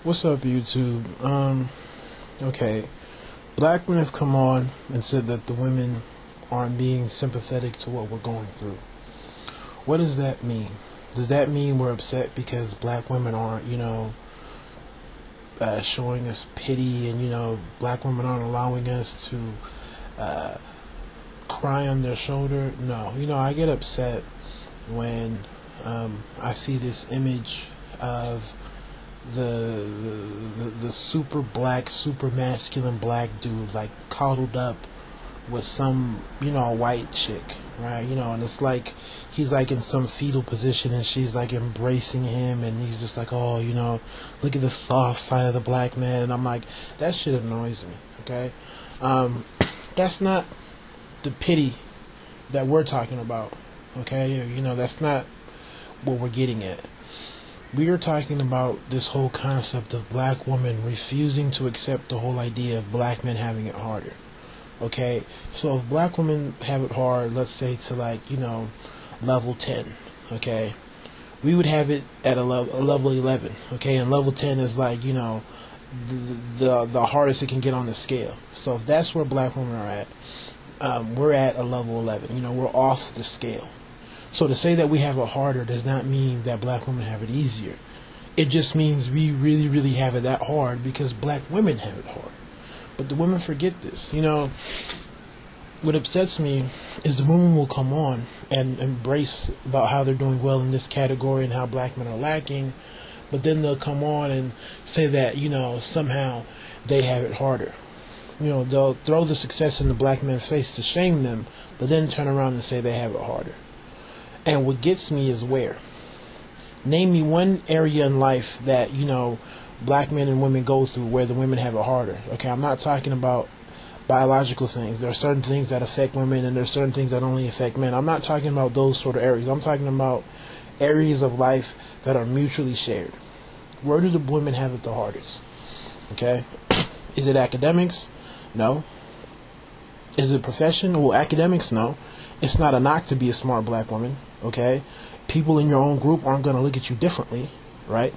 What's up, YouTube? Okay. Black men have come on and said that the women aren't being sympathetic to what we're going through. What does that mean? Does that mean we're upset because black women aren't, showing us pity and, black women aren't allowing us to cry on their shoulder? No. I get upset when I see this image of the super black, super masculine black dude like coddled up with some white chick, right? And it's like he's like in some fetal position and she's like embracing him and he's just like, oh, look at the soft side of the black man. And I'm like, that shit annoys me. Okay, that's not the pity that we're talking about. Okay, that's not what we're getting at. We are talking about this whole concept of black women refusing to accept the whole idea of black men having it harder. Okay, so if black women have it hard, let's say to level 10, okay, we would have it at a level 11, okay, and level 10 is like, the hardest it can get on the scale. So if that's where black women are at, we're at a level 11, we're off the scale. So to say that we have it harder does not mean that black women have it easier. It just means we really, really have it that hard because black women have it hard. But the women forget this. What upsets me is the women will come on and embrace about how they're doing well in this category and how black men are lacking. But then they'll come on and say that, somehow they have it harder. They'll throw the success in the black man's face to shame them, but then turn around and say they have it harder. And what gets me is where. Name me one area in life that, black men and women go through where the women have it harder. Okay, I'm not talking about biological things. There are certain things that affect women and there are certain things that only affect men. I'm not talking about those sort of areas. I'm talking about areas of life that are mutually shared. Where do the women have it the hardest? Okay? Is it academics? No. Is it profession? Well, academics, no. It's not a knock to be a smart black woman, okay? People in your own group aren't going to look at you differently, right?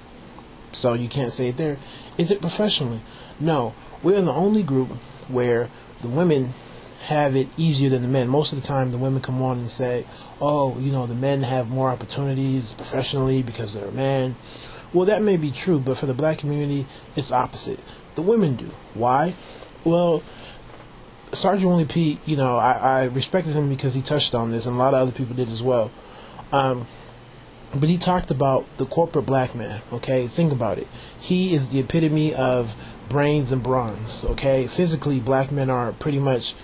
So you can't say it there. Is it professionally? No. We're the only group where the women have it easier than the men. Most of the time, the women come on and say, oh, the men have more opportunities professionally because they're a man. Well, that may be true, but for the black community, it's opposite. The women do. Why? Well, Sergeant Willie Pete, I respected him because he touched on this, and a lot of other people did as well. But he talked about the corporate black man, okay? Think about it. He is the epitome of brains and bronze, okay? Physically, black men are pretty much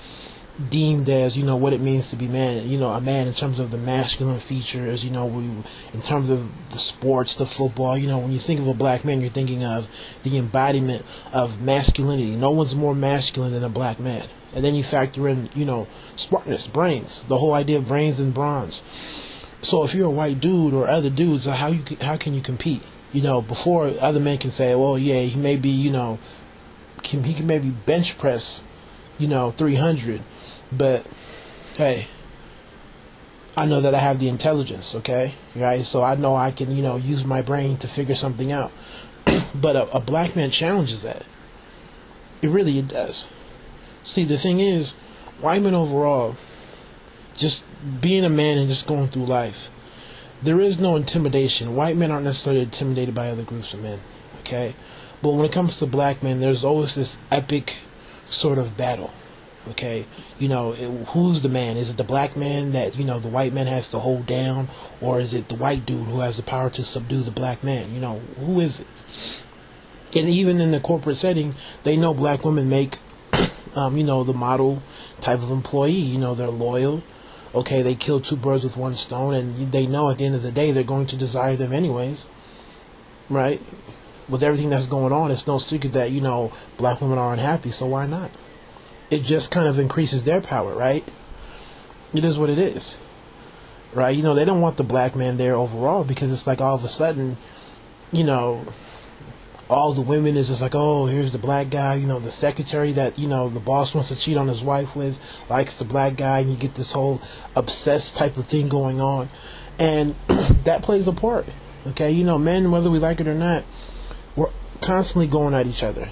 deemed as, what it means to be man, a man in terms of the masculine features, in terms of the sports, the football, when you think of a black man, you're thinking of the embodiment of masculinity. No one's more masculine than a black man. And then you factor in, smartness, brains, the whole idea of brains and bronze. So if you're a white dude or other dudes, how can you compete? Before other men can say, well, yeah, he may be, he can maybe bench press, 300, but hey, I know that I have the intelligence, okay, right? So I know I can, use my brain to figure something out. But a black man challenges that. It does. See, the thing is, white men overall, just being a man and just going through life, there is no intimidation. White men aren't necessarily intimidated by other groups of men, okay? But when it comes to black men, there's always this epic sort of battle, okay? Who's the man? Is it the black man that, the white man has to hold down? Or is it the white dude who has the power to subdue the black man? Who is it? And even in the corporate setting, they know black women make the model type of employee. They're loyal. Okay, they kill two birds with one stone, and they know at the end of the day they're going to desire them anyways, right? With everything that's going on, it's no secret that, black women are unhappy, so why not? It just kind of increases their power, right? It is what it is, right? They don't want the black man there overall because it's like all of a sudden, all the women is just like, oh, here's the black guy, the secretary that, the boss wants to cheat on his wife with, likes the black guy, and you get this whole obsessed type of thing going on. And that plays a part, okay? Men, whether we like it or not, We're constantly going at each other.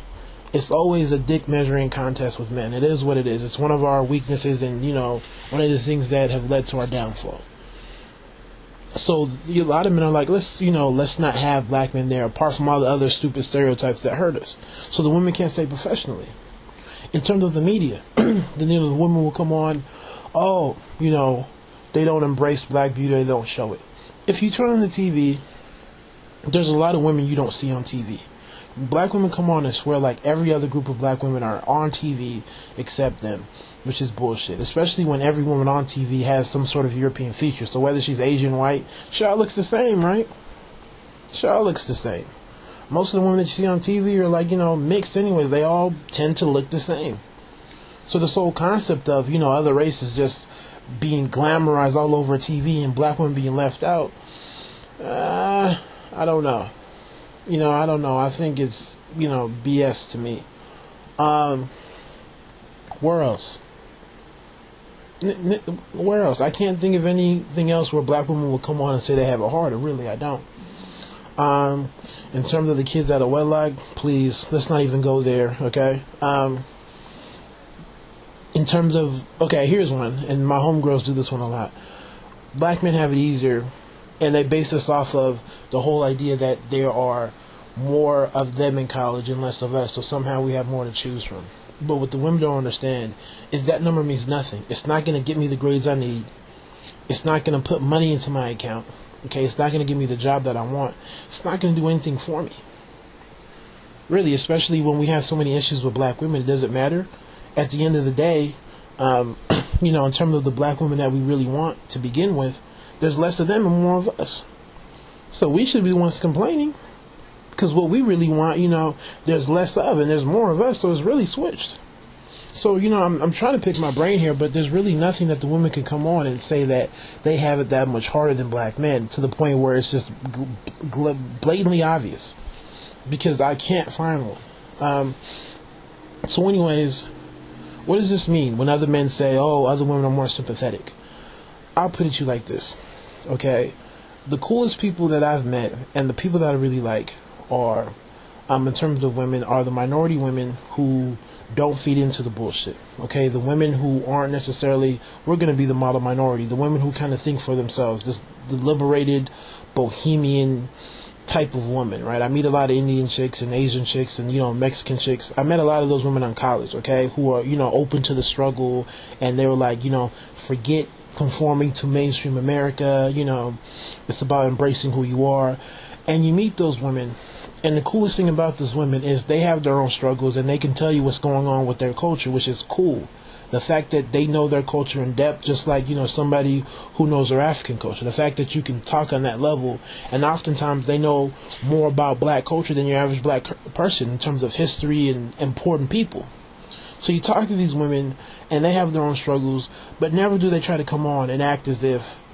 It's always a dick measuring contest with men. It is what it is. It's one of our weaknesses, and one of the things that have led to our downfall. So a lot of men are like, let's not have black men there, apart from all the other stupid stereotypes that hurt us. So the women can't say professionally. In terms of the media, then the women will come on, they don't embrace black beauty, they don't show it. If you turn on the TV, there's a lot of women you don't see on TV. Black women come on and swear like every other group of black women are on TV except them, which is bullshit. Especially when every woman on TV has some sort of European feature. So whether she's Asian, white, she all looks the same, right? She all looks the same. Most of the women that you see on TV are like, mixed anyways. They all tend to look the same. So this whole concept of, other races just being glamorized all over TV and black women being left out, I don't know. I don't know. I think it's, BS to me. Where else? Where else? I can't think of anything else where black women will come on and say they have it harder. Really, I don't. In terms of the kids out of wedlock, please, let's not even go there, okay? In terms of, here's one, and my homegirls do this one a lot. Black men have it easier, and they base this off of the whole idea that there are more of them in college and less of us, so somehow we have more to choose from. But what the women don't understand is that number means nothing. It's not going to get me the grades I need. It's not going to put money into my account. Okay, it's not going to give me the job that I want. It's not going to do anything for me. Really, especially when we have so many issues with black women, it doesn't matter. At the end of the day, in terms of the black women that we really want to begin with, there's less of them and more of us. So we should be the ones complaining. Because what we really want, there's less of and there's more of us, so it's really switched. So, I'm trying to pick my brain here, but there's really nothing that the women can come on and say that they have it that much harder than black men, to the point where it's just blatantly obvious. Because I can't find one. So anyways, what does this mean when other men say, other women are more sympathetic? I'll put it to you like this, okay? The coolest people that I've met, and the people that I really like, are, in terms of women, are the minority women who don't feed into the bullshit. Okay, the women who aren't necessarily, we're going to be the model minority, the women who kind of think for themselves, the liberated, bohemian type of woman, right? I meet a lot of Indian chicks and Asian chicks and, Mexican chicks. I met a lot of those women in college, okay, who are, open to the struggle, and they were like, forget conforming to mainstream America, it's about embracing who you are. And you meet those women, and the coolest thing about those women is they have their own struggles, and they can tell you what's going on with their culture, which is cool. The fact that they know their culture in depth, just like, somebody who knows their African culture. The fact that you can talk on that level, and oftentimes they know more about black culture than your average black person in terms of history and important people. So you talk to these women, and they have their own struggles, but never do they try to come on and act as if,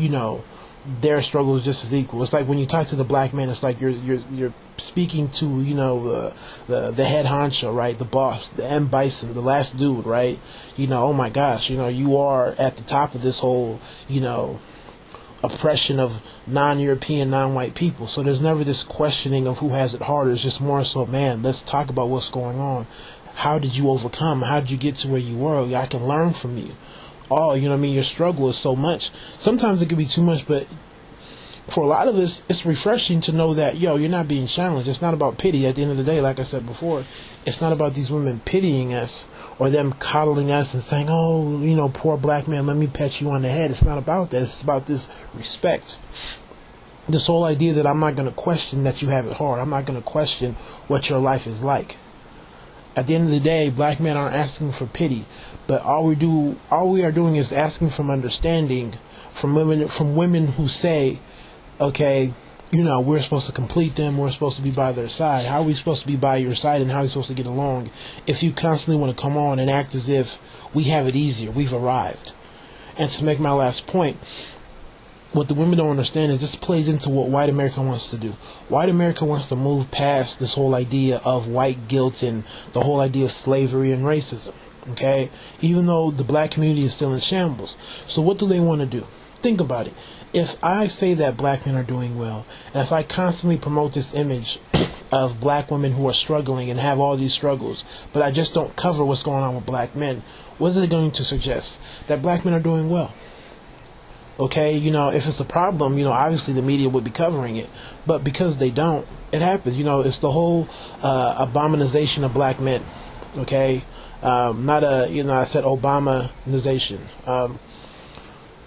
their struggle is just as equal. It's like when you talk to the black man, it's like you're speaking to, the head honcho, right? The boss, the M. Bison, the last dude, right? Oh my gosh, you are at the top of this whole, oppression of non-European, non-white people. So there's never this questioning of who has it harder. It's just more so, man, let's talk about what's going on. How did you overcome? How did you get to where you were? I can learn from you. Your struggle is so much. Sometimes it can be too much, but for a lot of us, it's refreshing to know that, you're not being challenged. It's not about pity. At the end of the day, like I said before, it's not about these women pitying us or them coddling us and saying, poor black man, let me pat you on the head. It's not about that. It's about this respect. This whole idea that I'm not going to question that you have it hard. I'm not going to question what your life is like. At the end of the day, black men aren't asking for pity, but all we are doing is asking for understanding from women who say, okay, we're supposed to complete them, we're supposed to be by their side. How are we supposed to be by your side, and how are we supposed to get along if you constantly want to come on and act as if we have it easier, we've arrived? And to make my last point, what the women don't understand is this plays into what white America wants to do. White America wants to move past this whole idea of white guilt and the whole idea of slavery and racism, okay? Even though the black community is still in shambles. So what do they want to do? Think about it. If I say that black men are doing well, and if I constantly promote this image of black women who are struggling and have all these struggles, but I just don't cover what's going on with black men, what is it going to suggest? That black men are doing well. Okay, if it's a problem, obviously the media would be covering it. But because they don't, it happens. It's the whole abominization of black men. Okay? Not I said Obama-nization.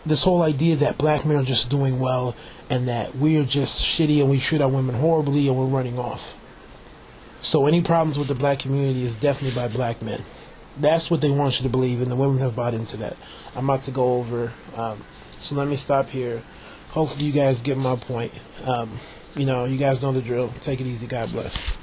This whole idea that black men are just doing well and that we're just shitty and we treat our women horribly and we're running off. So any problems with the black community is definitely by black men. That's what they want you to believe, and the women have bought into that. I'm about to go over, so let me stop here. Hopefully you guys get my point. You guys know the drill. Take it easy. God bless.